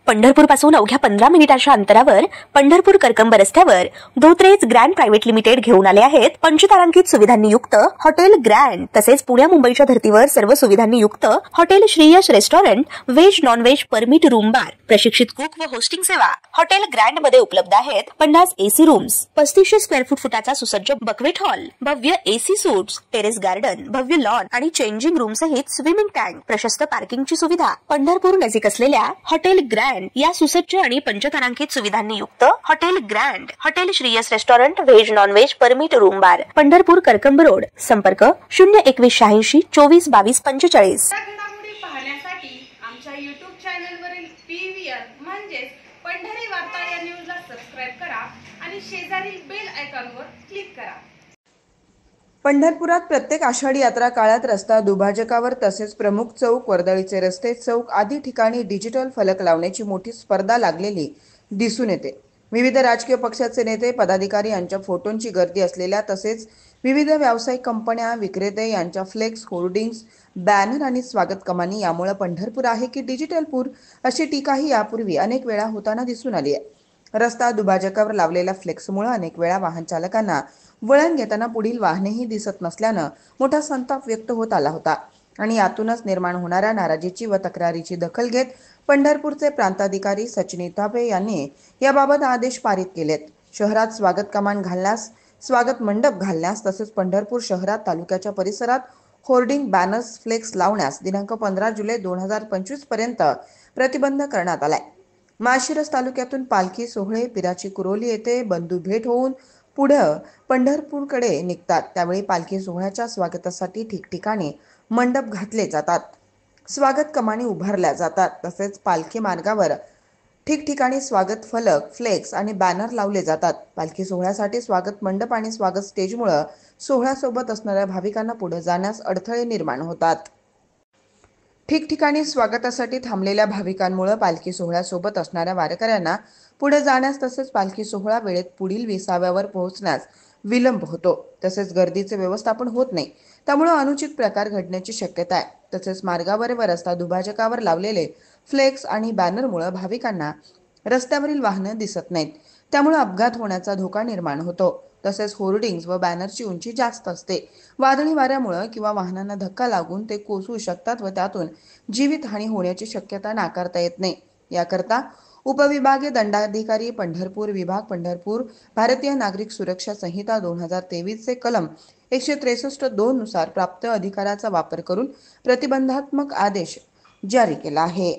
पंढरपूर पासून अवघ्या 15 मिनिटांच्या अंतरावर पंढरपूर करकंब रस्त्यावर धोत्रेज ग्रँड प्रायव्हेट लिमिटेड घेऊन आले आहेत पंचतारांकित सुविधांनी युक्त हॉटेल ग्रँड। तसेच पुण्या मुंबईच्या धर्तीवर सर्व सुविधांनी युक्त hotel Shriyash restaurant, veg non veg permit room bar, प्रशिक्षित कुक व होस्टिंग सेवा। हॉटेल ग्रँड मध्ये उपलब्ध आहेत 50 एसी रूम्स, 3500 स्क्वेअर फूट फुटाचा सुसज्ज बकवेट हॉल, भव्य एसी सूट्स, टेरेस गार्डन, भव्य लॉन आणि चेंजिंग रूम सहित स्विमिंग टँक, प्रशस्त पार्किंगची सुविधा। पंढरपूर नजीक असलेल्या हॉटेल ग्रँड या सुसज्ज आणि पंचतारांकित सुविधांनी युक्त hotel grand, hotel Shriyas restaurant, veg non veg permit room बार, पंढरपूर करकंब रोड। संपर्क 02186 24 22 45। पाहण्यासाठी आमच्या YouTube चॅनलवरील PVR म्हणजेच पंढरी वार्ता या न्यूजला सबस्क्राइब करा आणि शेजारील बेल आयकॉनवर क्लिक करा। पंढरपुरात प्रत्येक आषाढी यात्रा काळात रस्ता दुभाजकावर तसेच प्रमुख चौक, वर्दळीचे रस्ते, चौक आदी ठिकाणी डिजिटल फलक लावण्याची मोठी स्पर्धा लागलेली दिसून येते। विविध राजकीय पक्षाचे नेते, पदाधिकारी यांच्या फोटोंची गर्दी असलेल्या तसेच विविध व्यावसायिक कंपन्या, विक्रेते यांच्या फ्लेक्स, होर्डिंग्स, बॅनर आणि स्वागत कमानी यामुळे पंढरपूर आहे की डिजिटलपूर अशी टीकाही यापूर्वी अनेक वेळा होताना दिसून आली आहे। रस्ता दुभाजकावर लावलेल्या फ्लेक्समुळे अनेक वेळा वाहन चालकांना वळण घेताना पुढील वाहनेही दिसत नसल्यानं मोठा संताप व्यक्त होत आला होता आणि यातूनच निर्माण होणाऱ्या नाराजीची व तक्रारीची दखल घेत पंढरपूरचे प्रांताधिकारी सचिनी तापे यांनी याबाबत आदेश पारित केलेत। शहरात स्वागत कमान घालण्यास, स्वागत मंडप घालण्यास तसेच पंढरपूर शहरात तालुक्याच्या परिसरात होर्डिंग, बॅनर्स, फ्लेक्स लावण्यास दिनांक 15 जुलै 2025 पर्यंत प्रतिबंध करण्यात आलाय। माळशिरस तालुक्यातून पालखी सोहळे पिराची कुरोली येथे बंधू भेट होऊन पुढे पंढरपूरकडे निघतात। त्यावेळी पालखी सोहळ्याच्या स्वागतासाठी ठिकठिकाणी मंडप घातले जातात, स्वागत कमानी उभारल्या जातात तसेच पालखी मार्गावर ठिकठिकाणी स्वागत फलक, फ्लेक्स आणि बॅनर लावले जातात। पालखी सोहळ्यासाठी स्वागत मंडप आणि स्वागत स्टेजमुळे सोहळ्यासोबत असणाऱ्या भाविकांना पुढे जाण्यास अडथळे निर्माण होतात। ठिकठिकाणी स्वागतासाठी थांबलेल्या भाविकांमुळे पालखी सोहळ्यासोबत असणाऱ्या वारकऱ्यांना पुढे जाण्यास तसेच पालखी सोहळा वेळेत पुढील विसाव्यावर पोहोचण्यास विलंब होतो। तसेच गर्दीचे व्यवस्थापन होत नाही, त्यामुळे अनुचित प्रकार घडण्याची शक्यता आहे। तसेच मार्गावर व रस्ता दुभाजकावर लावलेले फ्लेक्स आणि बॅनरमुळे भाविकांना रस्त्यावरील वाहने दिसत नाहीत, त्यामुळे अपघात होण्याचा धोका निर्माण होतो। तसेच होर्डिंग्स व बॅनरची उंची जास्त असते, वादळी वाऱ्यामुळे किंवा वाहनांना धक्का लागून ते कोसळू शकतात व त्यातून जीवितहानी होण्याची शक्यता नाकारता येत नाही। याकरता उपविभागीय दंडाधिकारी पंढरपूर विभाग पंढरपूर भारतीय नागरिक सुरक्षा संहिता 2023 चे कलम 163(2) नुसार प्राप्त अधिकाराचा वापर करून प्रतिबंधात्मक आदेश जारी केला आहे।